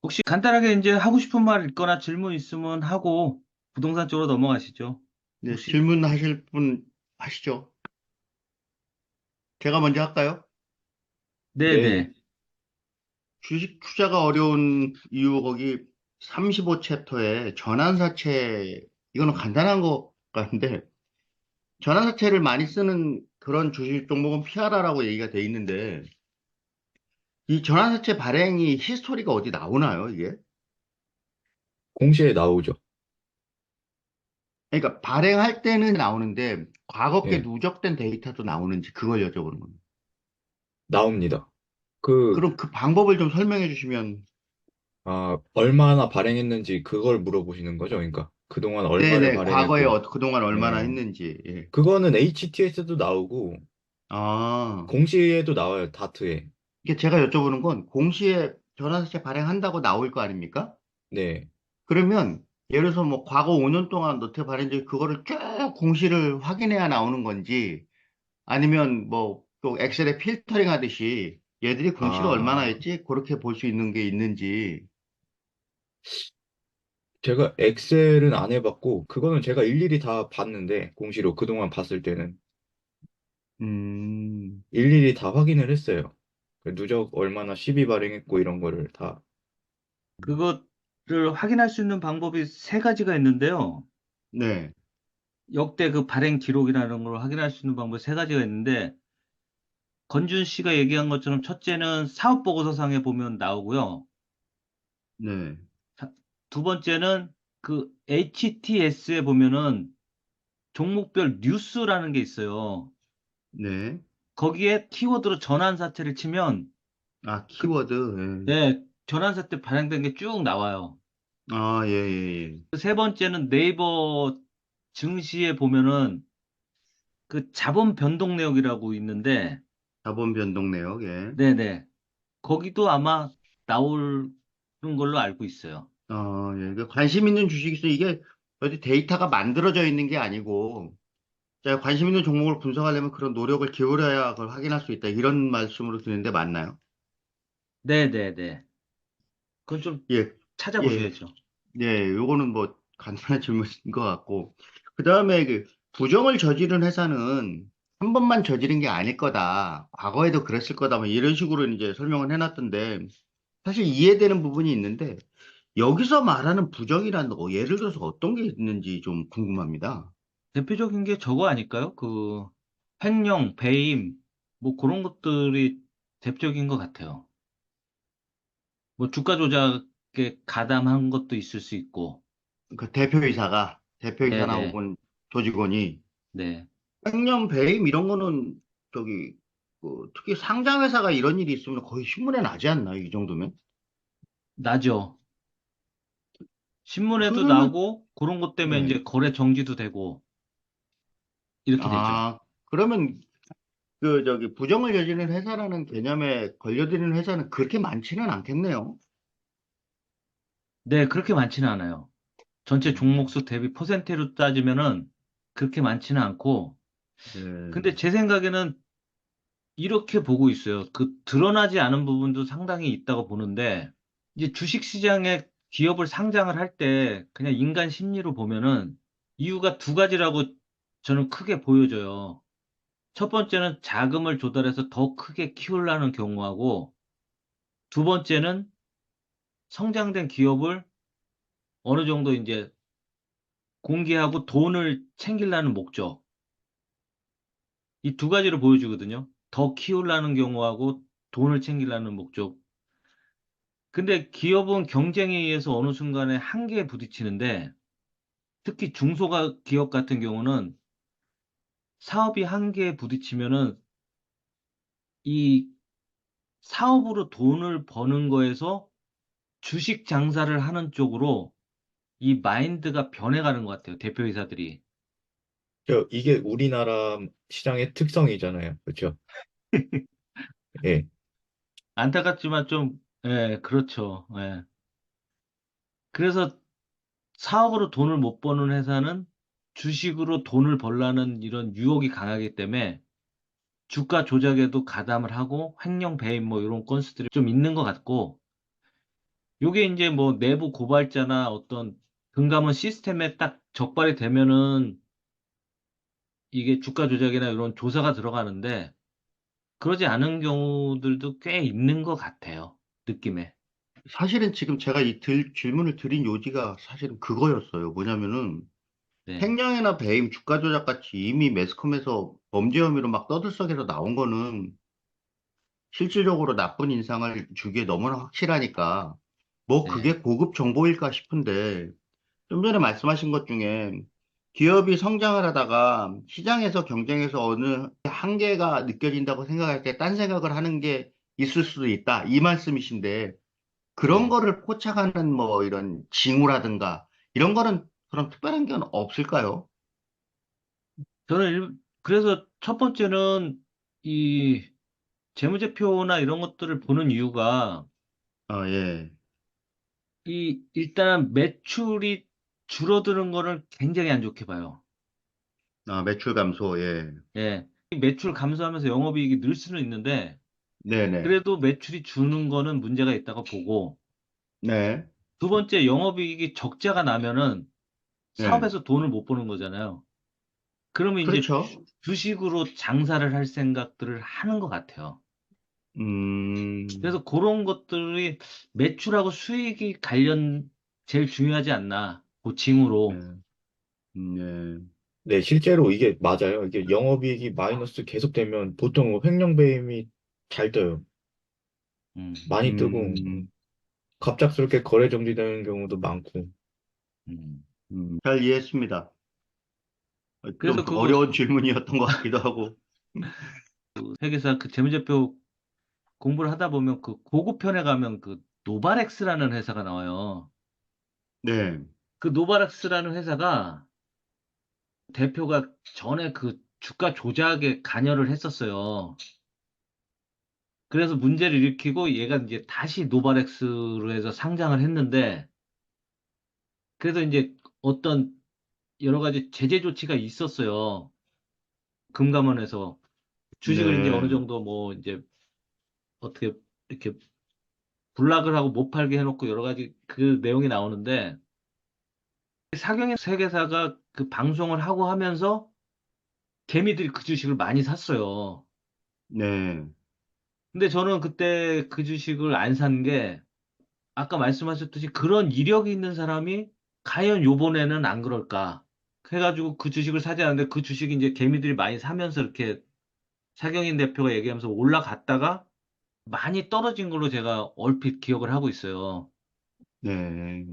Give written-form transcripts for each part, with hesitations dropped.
혹시 간단하게 이제 하고 싶은 말 있거나 질문 있으면 하고 부동산 쪽으로 넘어가시죠. 네, 혹시, 질문하실 분 하시죠. 제가 먼저 할까요? 네네. 네, 주식 투자가 어려운 이유 거기 35챕터에 전환사채, 이거는 간단한 것 같은데, 전환사채를 많이 쓰는 그런 주식 종목은 피하라라고 얘기가 돼 있는데, 이 전환사채 발행이 히스토리가 어디 나오나요, 이게? 공시에 나오죠. 그러니까 발행할 때는 나오는데, 과거께 예, 누적된 데이터도 나오는지 그걸 여쭤보는 겁니다. 나옵니다. 그, 그럼 그 방법을 좀 설명해 주시면, 얼마나 발행했는지 그걸 물어보시는 거죠. 그러니까 그동안 얼마를 네네, 과거에 발행했고, 그동안 얼마나 예, 했는지, 예. 그거는 HTS도 나오고, 아, 공시에도 나와요. 다트에. 이게 제가 여쭤보는 건 공시에 전환사채 발행한다고 나올 거 아닙니까? 네. 그러면 예를 들어서 뭐 과거 5년 동안 너트 발행지 그거를 쭉 공시를 확인해야 나오는 건지 아니면 뭐 또 엑셀에 필터링 하듯이 얘들이 공시를 얼마나 아, 했지? 그렇게 볼 수 있는 게 있는지. 제가 엑셀은 안 해봤고, 그거는 제가 일일이 다 봤는데, 공시로 그동안 봤을 때는 음, 일일이 다 확인을 했어요. 그 누적 얼마나 시비 발행했고 이런 거를 다. 그것을 확인할 수 있는 방법이 세 가지가 있는데요. 네, 역대 그 발행 기록이라는 걸 확인할 수 있는 방법이 세 가지가 있는데, 건준 씨가 얘기한 것처럼 첫째는 사업보고서상에 보면 나오고요. 네, 자, 두 번째는 그 HTS에 보면은 종목별 뉴스라는 게 있어요. 네. 거기에 키워드로 전환사채를 치면 아, 그, 키워드. 네, 전환사채 발행된 게 쭉 나와요. 예. 아, 예, 예, 예. 세 번째는 네이버 증시에 보면은 그 자본 변동 내역이라고 있는데, 자본 변동 내역, 예. 네네. 거기도 아마 나오는 걸로 알고 있어요. 예. 그 관심 있는 주식에서 이게 어디 데이터가 만들어져 있는 게 아니고, 제가 관심 있는 종목을 분석하려면 그런 노력을 기울여야 그걸 확인할 수 있다. 이런 말씀으로 드는데 맞나요? 네네네. 그건 좀 예, 예, 찾아보셔야죠. 예. 요거는 뭐 간단한 질문인 것 같고. 그 다음에 그 부정을 저지른 회사는 한 번만 저지른 게 아닐 거다. 과거에도 그랬을 거다. 뭐 이런 식으로 이제 설명을 해놨던데, 사실 이해되는 부분이 있는데, 여기서 말하는 부정이란 예를 들어서 어떤 게 있는지 좀 궁금합니다. 대표적인 게 저거 아닐까요? 그 횡령, 배임, 뭐 그런 것들이 대표적인 것 같아요. 뭐 주가 조작에 가담한 것도 있을 수 있고. 그 대표이사나 네네. 혹은 조직원이 네. 횡령 배임 이런 거는 저기 특히 상장 회사가 이런 일이 있으면 거의 신문에 나지 않나요? 이 정도면? 나죠. 신문에도 그러면 나고 그런 것 때문에 네. 이제 거래 정지도 되고 이렇게 되죠. 그러면 그 저기 부정을 저지른 회사라는 개념에 걸려드는 회사는 그렇게 많지는 않겠네요. 네, 그렇게 많지는 않아요. 전체 음, 종목수 대비 퍼센테이로 따지면은 그렇게 많지는 않고, 근데 네. 제 생각에는 이렇게 보고 있어요. 그 드러나지 않은 부분도 상당히 있다고 보는데, 이제 주식시장에 기업을 상장을 할 때 그냥 인간 심리로 보면은 이유가 두 가지라고 저는 크게 보여져요. 첫 번째는 자금을 조달해서 더 크게 키우려는 경우하고, 두 번째는 성장된 기업을 어느 정도 이제 공개하고 돈을 챙기려는 목적. 이 두 가지를 보여주거든요. 더 키우려는 경우하고 돈을 챙기려는 목적. 근데 기업은 경쟁에 의해서 어느 순간에 한계에 부딪히는데 특히 중소기업 같은 경우는 사업이 한계에 부딪히면은 이 사업으로 돈을 버는 거에서 주식 장사를 하는 쪽으로 이 마인드가 변해가는 것 같아요. 대표이사들이. 이게 우리나라 시장의 특성이잖아요. 그렇죠? 예. 안타깝지만 좀, 예, 그렇죠. 예. 그래서 사업으로 돈을 못 버는 회사는 주식으로 돈을 벌라는 이런 유혹이 강하기 때문에 주가 조작에도 가담을 하고 횡령 배임 뭐 이런 건수들이 좀 있는 것 같고 요게 이제 뭐 내부 고발자나 어떤 금감원 시스템에 딱 적발이 되면은 이게 주가 조작이나 이런 조사가 들어가는데 그러지 않은 경우들도 꽤 있는 것 같아요. 느낌에. 사실은 지금 제가 질문을 드린 요지가 사실은 그거였어요. 뭐냐면은 네, 횡령이나 배임, 주가 조작 같이 이미 매스컴에서 범죄 혐의로 막 떠들썩해서 나온 거는 실질적으로 나쁜 인상을 주기에 너무나 확실하니까 뭐 네, 그게 고급 정보일까 싶은데 좀 전에 말씀하신 것 중에 기업이 성장을 하다가 시장에서 경쟁에서 어느 한계가 느껴진다고 생각할 때 딴 생각을 하는 게 있을 수도 있다. 이 말씀이신데 그런 네. 거를 포착하는 뭐 이런 징후라든가 이런 거는 그런 특별한 게 없을까요? 저는 그래서 첫 번째는 이 재무제표나 이런 것들을 보는 이유가 아, 예. 이 일단 매출이 줄어드는 거를 굉장히 안 좋게 봐요. 아, 매출 감소, 예. 예. 이 매출 감소하면서 영업이익이 늘 수는 있는데 네네. 그래도 매출이 주는 거는 문제가 있다고 보고 네. 두 번째 영업이익이 적자가 나면은 네. 사업에서 돈을 못 버는 거잖아요. 그러면 이제 그렇죠. 주식으로 장사를 할 생각들을 하는 것 같아요. 음, 그래서 그런 것들이 매출하고 수익이 제일 중요하지 않나. 그 네. 징후로. 네. 네, 실제로 이게 맞아요. 이게 영업이익이 마이너스 계속되면 보통 횡령배임이 잘 떠요. 음, 많이 뜨고 음, 갑작스럽게 거래 정지되는 경우도 많고. 음. 잘 이해했습니다. 좀 그래서 그 어려운 질문이었던 것 같기도 하고. 회계사 그 재무제표 공부를 하다 보면 그 고급편에 가면 그 노바렉스라는 회사가 나와요. 네. 그 노바렉스라는 회사가 대표가 전에 그 주가 조작에 관여를 했었어요. 그래서 문제를 일으키고 얘가 이제 다시 노바렉스로 해서 상장을 했는데 그래서 이제 어떤 여러 가지 제재 조치가 있었어요. 금감원에서 주식을 이제 어느 네. 정도 뭐 이제 어떻게 이렇게 블락을 하고 못 팔게 해놓고 여러 가지 그 내용이 나오는데 사경의 세계사가 그 방송을 하고 하면서 개미들이 그 주식을 많이 샀어요. 네. 근데 저는 그때 그 주식을 안 산 게 아까 말씀하셨듯이 그런 이력이 있는 사람이 과연 요번에는 안 그럴까 해가지고 그 주식을 사지 않았는데 그 주식이 이제 개미들이 많이 사면서 이렇게 차경인 대표가 얘기하면서 올라갔다가 많이 떨어진 걸로 제가 얼핏 기억을 하고 있어요. 네.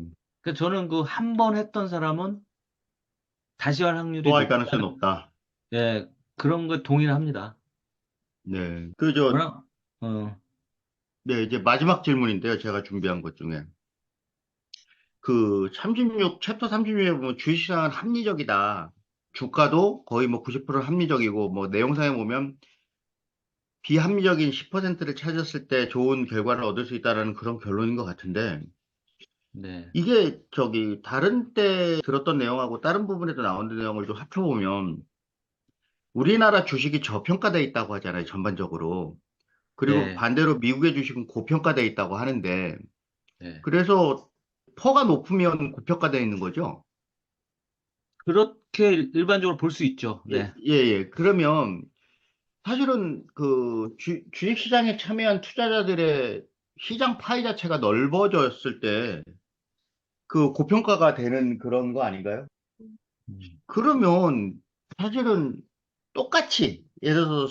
그래서 저는 그 한 번 했던 사람은 다시 할 확률이 또 할 가능성이 높다는, 높다. 예, 그런 거 동의합니다. 네. 워낙, 어, 네, 이제 마지막 질문인데요. 제가 준비한 것 중에. 챕터 36에 보면 주식시장은 합리적이다. 주가도 거의 뭐 90% 합리적이고, 뭐 내용상에 보면 비합리적인 10%를 찾았을 때 좋은 결과를 얻을 수 있다라는 그런 결론인 것 같은데, 네, 이게 다른 때 들었던 내용하고 다른 부분에도 나오는 내용을 좀 합쳐보면, 우리나라 주식이 저평가돼 있다고 하잖아요, 전반적으로. 그리고 네, 반대로 미국의 주식은 고평가돼 있다고 하는데, 네. 그래서 퍼가 높으면 고평가돼 있는 거죠. 그렇게 일반적으로 볼 수 있죠. 예, 네, 예, 예. 그러면 사실은 주식시장에 참여한 투자자들의 시장 파이 자체가 넓어졌을 때 그 고평가가 되는 그런 거 아닌가요? 음, 그러면 사실은 똑같이 예를 들어서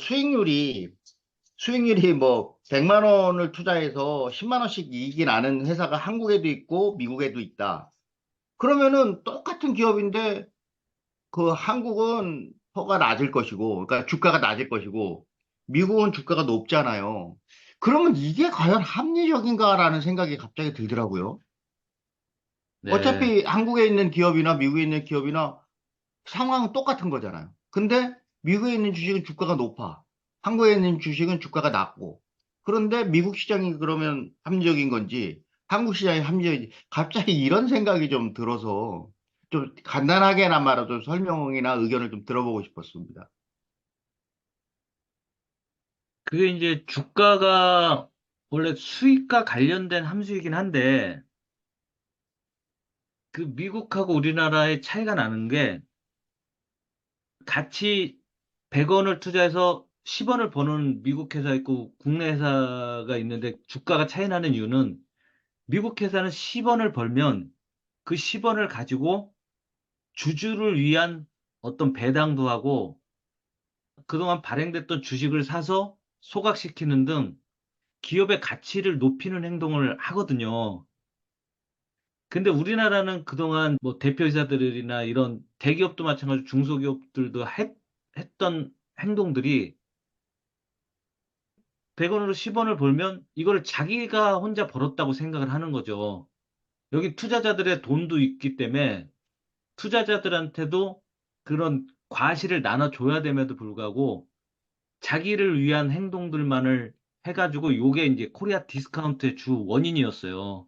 수익률이 뭐 100만 원을 투자해서 10만 원씩 이익이 나는 회사가 한국에도 있고 미국에도 있다. 그러면은 똑같은 기업인데 그 한국은 퍼가 낮을 것이고, 그러니까 주가가 낮을 것이고, 미국은 주가가 높잖아요. 그러면 이게 과연 합리적인가라는 생각이 갑자기 들더라고요. 네. 어차피 한국에 있는 기업이나 미국에 있는 기업이나 상황은 똑같은 거잖아요. 근데 미국에 있는 주식은 주가가 높아. 한국에 있는 주식은 주가가 낮고. 그런데 미국 시장이 그러면 합리적인 건지, 한국 시장이 합리적인지, 갑자기 이런 생각이 좀 들어서 좀 간단하게나마라도 좀 설명이나 의견을 좀 들어보고 싶었습니다. 그게 이제 주가가 원래 수익과 관련된 함수이긴 한데, 그 미국하고 우리나라의 차이가 나는 게 같이 100원을 투자해서 10원을 버는 미국 회사 있고 국내 회사가 있는데 주가가 차이 나는 이유는 미국 회사는 10원을 벌면 그 10원을 가지고 주주를 위한 어떤 배당도 하고 그동안 발행됐던 주식을 사서 소각시키는 등 기업의 가치를 높이는 행동을 하거든요. 근데 우리나라는 그동안 뭐 대표이사들이나 이런 대기업도 마찬가지로 중소기업들도 했던 행동들이 100원으로 10원을 벌면 이걸 자기가 혼자 벌었다고 생각을 하는 거죠. 여기 투자자들의 돈도 있기 때문에 투자자들한테도 그런 과실을 나눠줘야 됨에도 불구하고 자기를 위한 행동들만을 해가지고 요게 이제 코리아 디스카운트의 주 원인이었어요.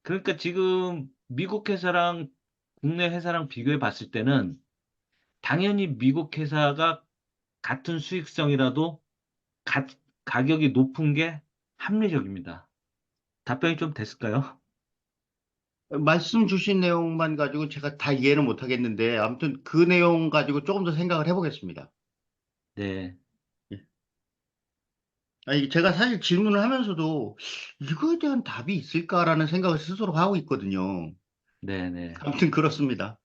그러니까 지금 미국 회사랑 국내 회사랑 비교해 봤을 때는 당연히 미국 회사가 같은 수익성이라도 가, 가격이 높은 게 합리적입니다. 답변이 좀 됐을까요? 말씀 주신 내용만 가지고 제가 다 이해는 못 하겠는데, 아무튼 그 내용 가지고 조금 더 생각을 해보겠습니다. 네, 예. 아니, 제가 사실 질문을 하면서도 이거에 대한 답이 있을까라는 생각을 스스로 하고 있거든요. 네, 네. 아무튼 그렇습니다.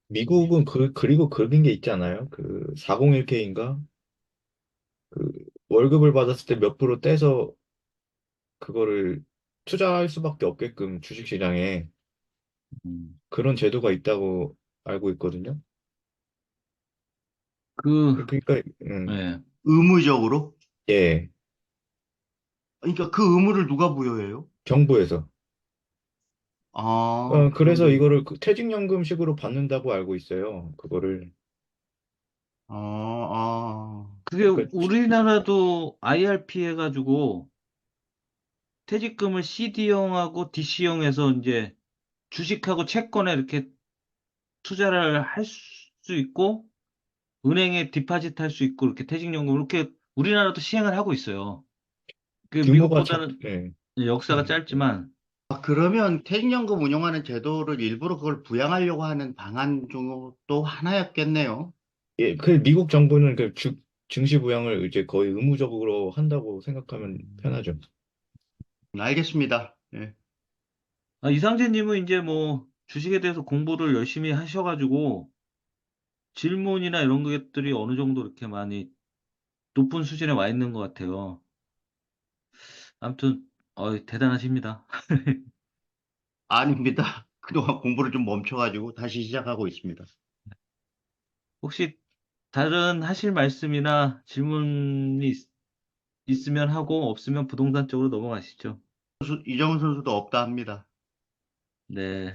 미국은 그리고 그런 게 있지 않아요? 그 401k인가? 그 월급을 받았을 때 몇 프로 떼서 그거를 투자할 수밖에 없게끔 주식시장에 음. 그런 제도가 있다고 알고 있거든요. 그, 그러니까 네. 의무적으로? 예, 그러니까 그 의무를 누가 부여해요? 정부에서. 그래서 그런데, 이거를 그 퇴직연금식으로 받는다고 알고 있어요. 그거를. 아, 아, 그게 그러니까 우리나라도 IRP 해가지고 퇴직금을 CD형하고 DC형에서 이제 주식하고 채권에 이렇게 투자를 할 수 있고 은행에 디파짓 할 수 있고 이렇게 퇴직연금 이렇게 우리나라도 시행을 하고 있어요. 그 규모가 미국보다는 예. 역사가 짧지만 그러면 퇴직연금 운용하는 제도를 일부러 그걸 부양하려고 하는 방안 중 또 하나였겠네요. 예, 그 미국 정부는 그 증시 부양을 이제 거의 의무적으로 한다고 생각하면 편하죠. 알겠습니다. 예. 이상재님은 이제 뭐 주식에 대해서 공부를 열심히 하셔가지고 질문이나 이런 것들이 어느 정도 이렇게 많이 높은 수준에 와 있는 것 같아요. 아무튼 대단하십니다. 아닙니다. 그동안 공부를 좀 멈춰가지고 다시 시작하고 있습니다. 혹시 다른 하실 말씀이나 질문이 있으면 하고 없으면 부동산 쪽으로 넘어가시죠. 이정은 선수도 없다 합니다. 네.